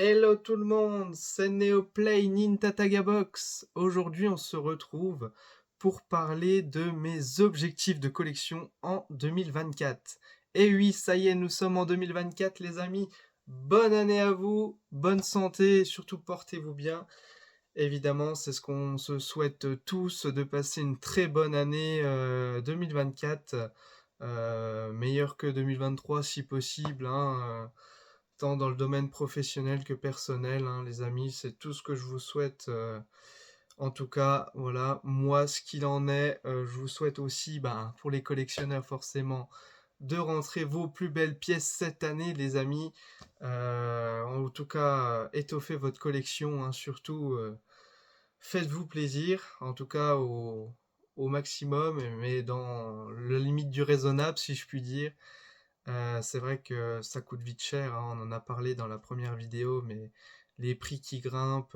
Hello tout le monde, c'est Neoplay Nintatagabox. Aujourd'hui, on se retrouve pour parler de mes objectifs de collection en 2024. Et oui, ça y est, nous sommes en 2024 les amis. Bonne année à vous, bonne santé, et surtout portez-vous bien. Évidemment, c'est ce qu'on se souhaite tous, de passer une très bonne année 2024, meilleure que 2023 si possible, hein, tant dans le domaine professionnel que personnel, hein, les amis, c'est tout ce que je vous souhaite. En tout cas, voilà, moi, ce qu'il en est, je vous souhaite aussi, ben, pour les collectionneurs forcément, de rentrer vos plus belles pièces cette année, les amis. En tout cas, étoffez votre collection, hein, surtout, faites-vous plaisir, en tout cas au maximum, mais dans la limite du raisonnable, si je puis dire. C'est vrai que ça coûte vite cher, hein, on en a parlé dans la première vidéo, mais les prix qui grimpent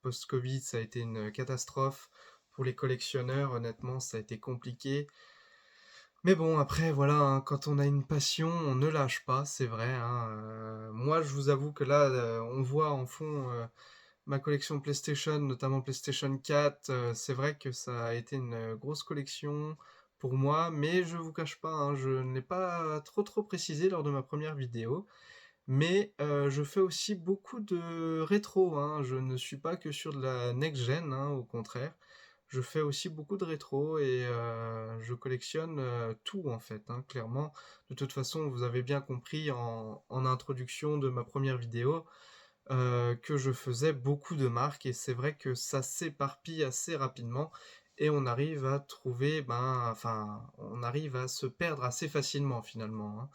post-Covid, ça a été une catastrophe. Pour les collectionneurs, honnêtement, ça a été compliqué. Mais bon, après, voilà, hein, quand on a une passion, on ne lâche pas, c'est vrai, hein. Moi, je vous avoue que là, on voit en fond ma collection PlayStation, notamment PlayStation 4. C'est vrai que ça a été une grosse collection pour moi, mais je vous cache pas, hein, je ne l'ai pas trop précisé lors de ma première vidéo, mais je fais aussi beaucoup de rétro, hein. Je ne suis pas que sur de la next gen, hein, au contraire. Je fais aussi beaucoup de rétro et je collectionne tout en fait, hein, clairement. De toute façon, vous avez bien compris en introduction de ma première vidéo que je faisais beaucoup de marques et c'est vrai que ça s'éparpille assez rapidement et on arrive à trouver, ben, enfin, on arrive à se perdre assez facilement finalement, hein.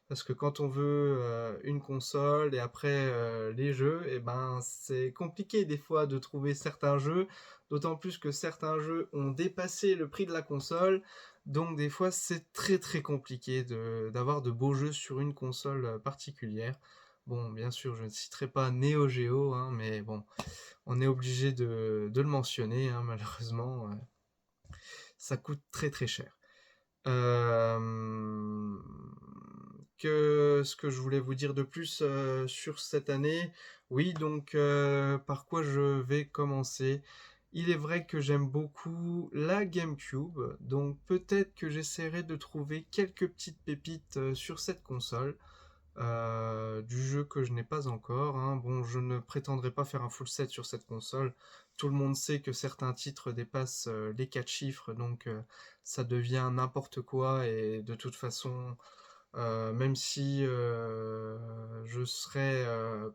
Parce que quand on veut une console et après les jeux, et ben c'est compliqué des fois de trouver certains jeux, d'autant plus que certains jeux ont dépassé le prix de la console, donc des fois c'est très compliqué d'avoir de beaux jeux sur une console particulière. Bon, bien sûr, je ne citerai pas Neo Geo, hein, mais bon, on est obligé de le mentionner, hein, malheureusement, ça coûte très cher. Euh, ce que je voulais vous dire de plus sur cette année, oui, donc par quoi je vais commencer. Il est vrai que j'aime beaucoup la GameCube, donc peut-être que j'essaierai de trouver quelques petites pépites sur cette console. Du jeu que je n'ai pas encore, hein. Bon, je ne prétendrai pas faire un full set sur cette console. Tout le monde sait que certains titres dépassent les 4 chiffres, donc ça devient n'importe quoi. Et de toute façon, même si je serais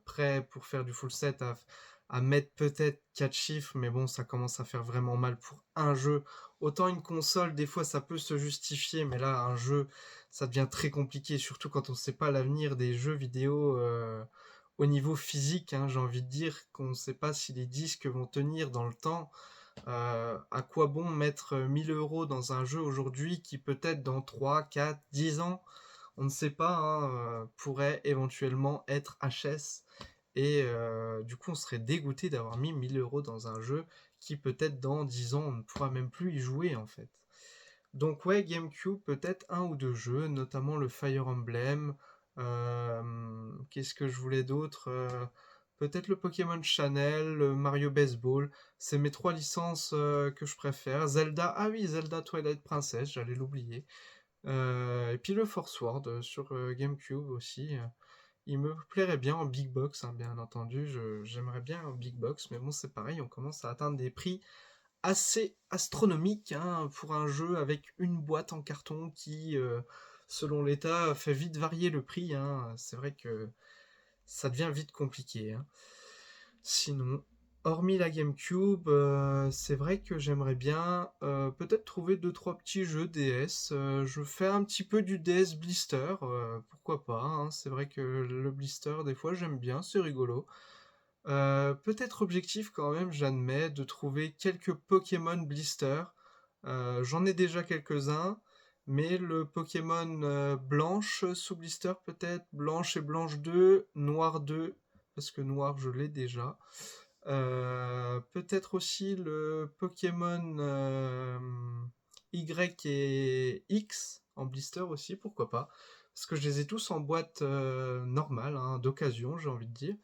prêt pour faire du full set à mettre peut-être 4 chiffres, mais bon, ça commence à faire vraiment mal pour un jeu. Autant une console, des fois, ça peut se justifier, mais là, un jeu, ça devient très compliqué, surtout quand on ne sait pas l'avenir des jeux vidéo au niveau physique, hein, j'ai envie de dire qu'on ne sait pas si les disques vont tenir dans le temps. À quoi bon mettre 1000 € dans un jeu aujourd'hui qui peut-être dans 3, 4, 10 ans, on ne sait pas, hein, pourrait éventuellement être HS. Et du coup, on serait dégoûté d'avoir mis 1000 € dans un jeu qui peut-être dans 10 ans, on ne pourra même plus y jouer en fait. Donc ouais, GameCube, peut-être un ou deux jeux, notamment le Fire Emblem. Qu'est-ce que je voulais d'autre? Peut-être le Pokémon Channel, le Mario Baseball. C'est mes trois licences que je préfère. Zelda, ah oui, Zelda Twilight Princess, j'allais l'oublier. Et puis le Force Word sur GameCube aussi. Il me plairait bien en big box, hein, bien entendu. J'aimerais bien en big box, mais bon, c'est pareil, on commence à atteindre des prix assez astronomiques, hein, pour un jeu avec une boîte en carton qui, selon l'État, fait vite varier le prix, hein. C'est vrai que ça devient vite compliqué, hein. Sinon, hormis la GameCube, c'est vrai que j'aimerais bien peut-être trouver deux trois petits jeux DS. Je fais un petit peu du DS Blister, pourquoi pas, hein. C'est vrai que le Blister, des fois, j'aime bien, c'est rigolo. Peut-être objectif quand même, j'admets, de trouver quelques Pokémon Blister. J'en ai déjà quelques-uns, mais le Pokémon Blanche sous Blister peut-être, Blanche et Blanche 2, Noir 2, parce que Noir je l'ai déjà. Peut-être aussi le Pokémon Y et X en blister aussi, pourquoi pas. Parce que je les ai tous en boîte normale, hein, d'occasion, j'ai envie de dire.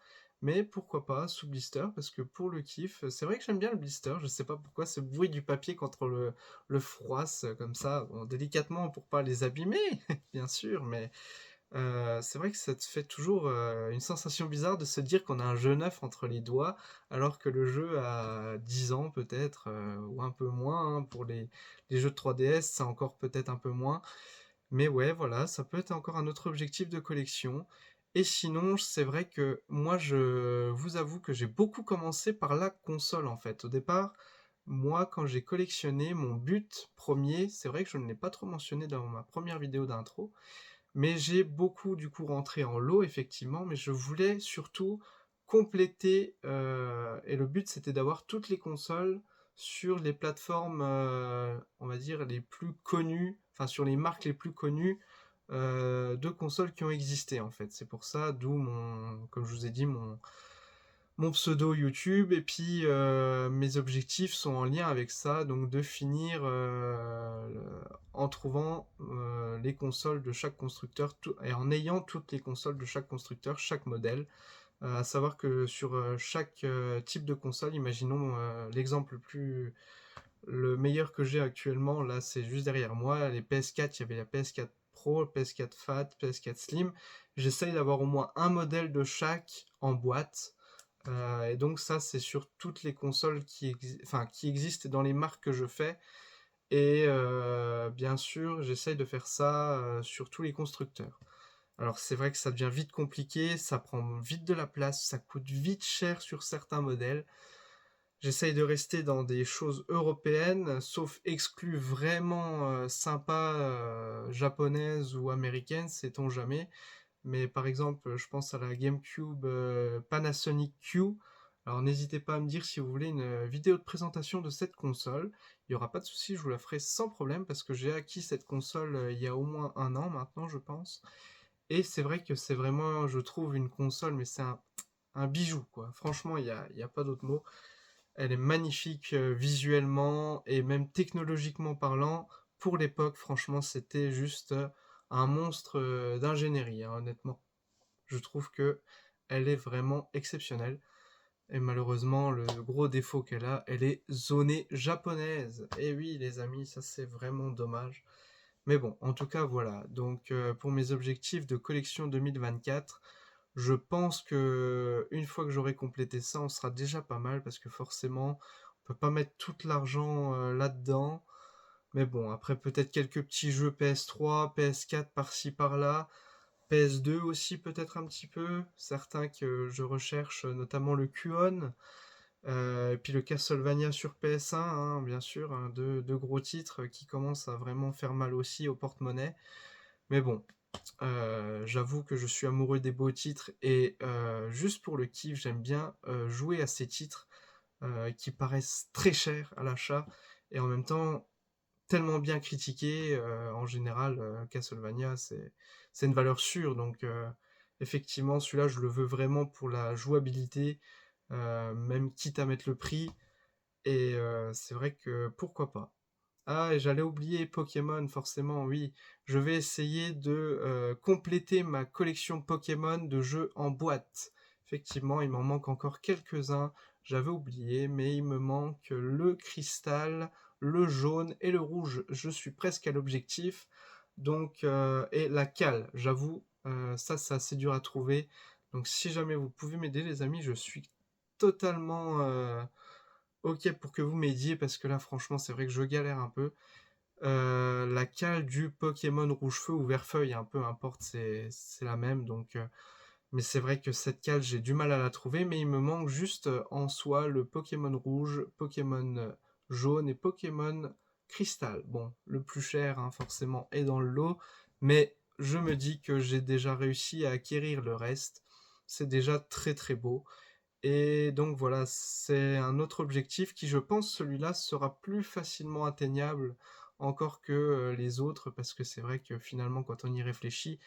mais pourquoi pas sous blister, parce que pour le kiff, c'est vrai que j'aime bien le blister, je sais pas pourquoi, ce bruit du papier contre le froisse, comme ça, bon, délicatement pour pas les abîmer, bien sûr, mais c'est vrai que ça te fait toujours, une sensation bizarre de se dire qu'on a un jeu neuf entre les doigts, alors que le jeu a 10 ans peut-être, ou un peu moins, hein, pour les jeux de 3DS, c'est encore peut-être un peu moins. Mais ouais, voilà, ça peut être encore un autre objectif de collection. Et sinon, c'est vrai que moi, je vous avoue que j'ai beaucoup commencé par la console, en fait. Au départ, moi, quand j'ai collectionné, mon but premier, c'est vrai que je ne l'ai pas trop mentionné dans ma première vidéo d'intro, mais j'ai beaucoup du coup rentré en lot effectivement, mais je voulais surtout compléter, et le but c'était d'avoir toutes les consoles sur les plateformes, on va dire les plus connues, enfin sur les marques les plus connues, de consoles qui ont existé en fait. C'est pour ça, d'où mon comme je vous ai dit, mon pseudo YouTube, et puis mes objectifs sont en lien avec ça, donc de finir en trouvant les consoles de chaque constructeur et en ayant toutes les consoles de chaque constructeur, chaque modèle. À savoir que sur chaque type de console, imaginons le meilleur que j'ai actuellement, là c'est juste derrière moi, les PS4, il y avait la PS4 Pro, PS4 Fat, PS4 Slim. J'essaye d'avoir au moins un modèle de chaque en boîte. Et donc ça, c'est sur toutes les consoles qui existent dans les marques que je fais. Et bien sûr, j'essaye de faire ça sur tous les constructeurs. Alors c'est vrai que ça devient vite compliqué, ça prend vite de la place, ça coûte vite cher sur certains modèles. J'essaye de rester dans des choses européennes, sauf exclus vraiment sympas, japonaises ou américaines, sait-on jamais. Mais par exemple, je pense à la GameCube Panasonic Q. Alors n'hésitez pas à me dire si vous voulez une vidéo de présentation de cette console. Il n'y aura pas de souci, je vous la ferai sans problème parce que j'ai acquis cette console il y a au moins un an maintenant, je pense. Et c'est vrai que c'est vraiment, je trouve, une console, mais c'est un bijou, quoi. Franchement, il y a pas d'autre mot. Elle est magnifique visuellement et même technologiquement parlant. Pour l'époque, franchement, c'était juste un monstre d'ingénierie, hein, honnêtement. Je trouve que elle est vraiment exceptionnelle. Et malheureusement, le gros défaut qu'elle a, elle est zonée japonaise. Et oui, les amis, ça c'est vraiment dommage. Mais bon, en tout cas, voilà. Donc, pour mes objectifs de collection 2024, je pense que une fois que j'aurai complété ça, on sera déjà pas mal parce que forcément, on peut pas mettre tout l'argent là-dedans. Mais bon, après peut-être quelques petits jeux PS3, PS4 par-ci par-là, PS2 aussi peut-être un petit peu, certains que je recherche, notamment le Kuon, et puis le Castlevania sur PS1, hein, bien sûr, hein, deux gros titres qui commencent à vraiment faire mal aussi au porte-monnaie. Mais bon, j'avoue que je suis amoureux des beaux titres et juste pour le kiff, j'aime bien jouer à ces titres qui paraissent très chers à l'achat et en même temps tellement bien critiqués. En général, Castlevania, c'est une valeur sûre, donc effectivement, celui-là, je le veux vraiment pour la jouabilité, même quitte à mettre le prix. Et c'est vrai que pourquoi pas. Ah, et j'allais oublier Pokémon, forcément, oui. Je vais essayer de compléter ma collection Pokémon de jeux en boîte. Effectivement, il m'en manque encore quelques-uns. J'avais oublié, mais il me manque le cristal, le jaune et le rouge. Je suis presque à l'objectif. Donc, et la cale, j'avoue, ça c'est assez dur à trouver. Donc, si jamais vous pouvez m'aider, les amis, je suis totalement ok pour que vous m'aidiez parce que là, franchement, c'est vrai que je galère un peu. La cale du Pokémon Rouge-Feu ou Vert-Feuille, un peu importe, c'est la même. Donc, mais c'est vrai que cette cale, j'ai du mal à la trouver, mais il me manque juste en soi le Pokémon Rouge, Pokémon Jaune et Pokémon Cristal. Bon, le plus cher, hein, forcément, est dans le lot, mais je me dis que j'ai déjà réussi à acquérir le reste. C'est déjà très très beau. Et donc voilà, c'est un autre objectif qui, je pense, celui-là sera plus facilement atteignable encore que les autres, parce que c'est vrai que finalement, quand on y réfléchit,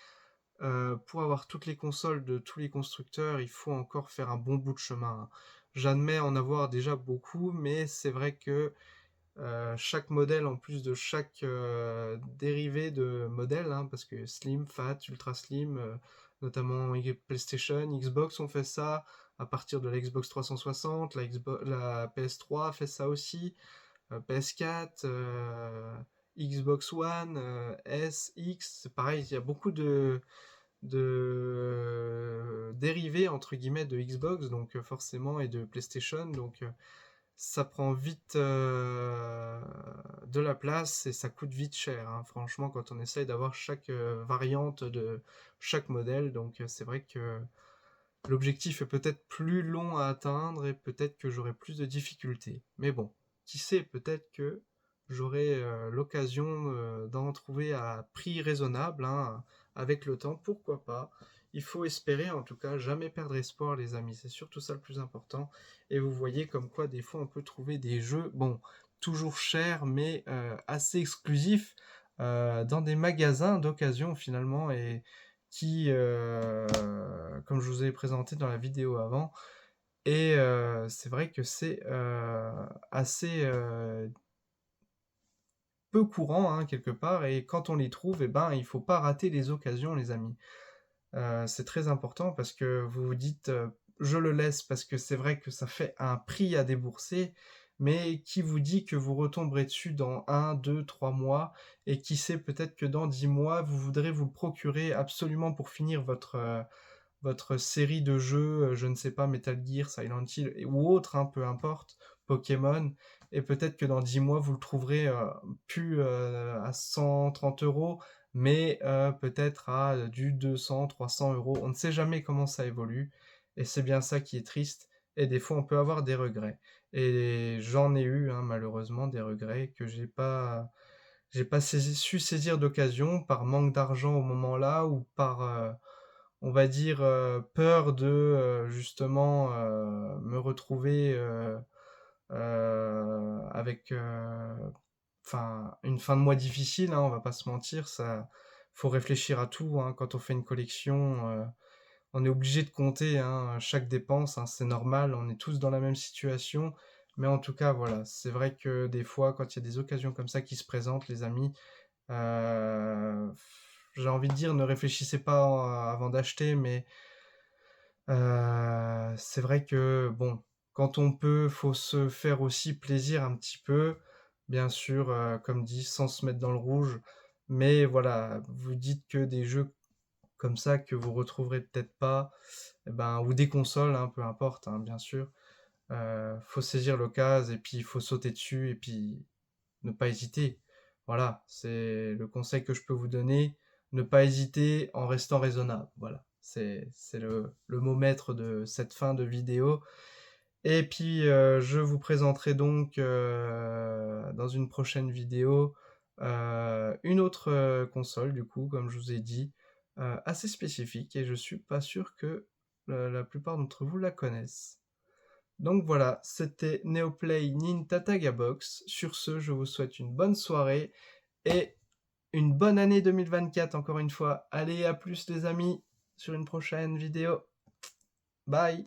pour avoir toutes les consoles de tous les constructeurs, il faut encore faire un bon bout de chemin, hein. J'admets en avoir déjà beaucoup, mais c'est vrai que chaque modèle, en plus de chaque dérivé de modèle, hein, parce que Slim, Fat, Ultra Slim, notamment PlayStation, Xbox ont fait ça, à partir de la Xbox 360, la PS3 fait ça aussi, PS4, Xbox One, S, X, c'est pareil, il y a beaucoup de dérivés entre guillemets de Xbox, donc forcément, et de PlayStation, donc ça prend vite de la place et ça coûte vite cher, hein, franchement, quand on essaye d'avoir chaque variante de chaque modèle. Donc c'est vrai que l'objectif est peut-être plus long à atteindre et peut-être que j'aurai plus de difficultés. Mais bon, qui sait, peut-être que j'aurai l'occasion d'en trouver à prix raisonnable, hein, avec le temps, pourquoi pas. Il faut espérer, en tout cas, jamais perdre espoir, les amis. C'est surtout ça le plus important. Et vous voyez comme quoi, des fois, on peut trouver des jeux, bon, toujours chers, mais assez exclusifs, dans des magasins d'occasion, finalement, et qui, comme je vous ai présenté dans la vidéo avant, et c'est vrai que c'est assez peu courant, hein, quelque part, et quand on les trouve, eh ben, il faut pas rater les occasions, les amis. C'est très important parce que vous vous dites, je le laisse parce que c'est vrai que ça fait un prix à débourser, mais qui vous dit que vous retomberez dessus dans 1, 2, 3 mois, et qui sait, peut-être que dans 10 mois, vous voudrez vous le procurer absolument pour finir votre série de jeux, je ne sais pas, Metal Gear, Silent Hill ou autre, hein, peu importe, Pokémon, et peut-être que dans 10 mois, vous le trouverez plus à 130 €, mais peut-être à du 200, 300 €. On ne sait jamais comment ça évolue, et c'est bien ça qui est triste, et des fois on peut avoir des regrets. Et j'en ai eu, hein, malheureusement, des regrets que j'ai pas su saisir d'occasion par manque d'argent au moment-là, ou par on va dire, peur de justement me retrouver avec enfin une fin de mois difficile, hein, on va pas se mentir, ça faut réfléchir à tout, hein, quand on fait une collection, on est obligé de compter, hein, chaque dépense, hein, c'est normal, on est tous dans la même situation. Mais en tout cas, voilà, c'est vrai que des fois, quand il y a des occasions comme ça qui se présentent, les amis, euh, j'ai envie de dire, ne réfléchissez pas avant d'acheter, mais c'est vrai que, bon, quand on peut, faut se faire aussi plaisir un petit peu, bien sûr, comme dit, sans se mettre dans le rouge. Mais voilà, vous dites que des jeux comme ça que vous retrouverez peut-être pas, eh ben, ou des consoles, hein, peu importe, hein, bien sûr, faut saisir l'occasion et puis il faut sauter dessus et puis ne pas hésiter. Voilà, c'est le conseil que je peux vous donner. Ne pas hésiter en restant raisonnable. Voilà, c'est le mot maître de cette fin de vidéo. Et puis, je vous présenterai donc dans une prochaine vidéo une autre console, du coup, comme je vous ai dit, assez spécifique, et je suis pas sûr que la plupart d'entre vous la connaissent. Donc voilà, c'était Neoplay Ninja Box. Sur ce, je vous souhaite une bonne soirée et une bonne année 2024 encore une fois. Allez, à plus les amis, sur une prochaine vidéo. Bye!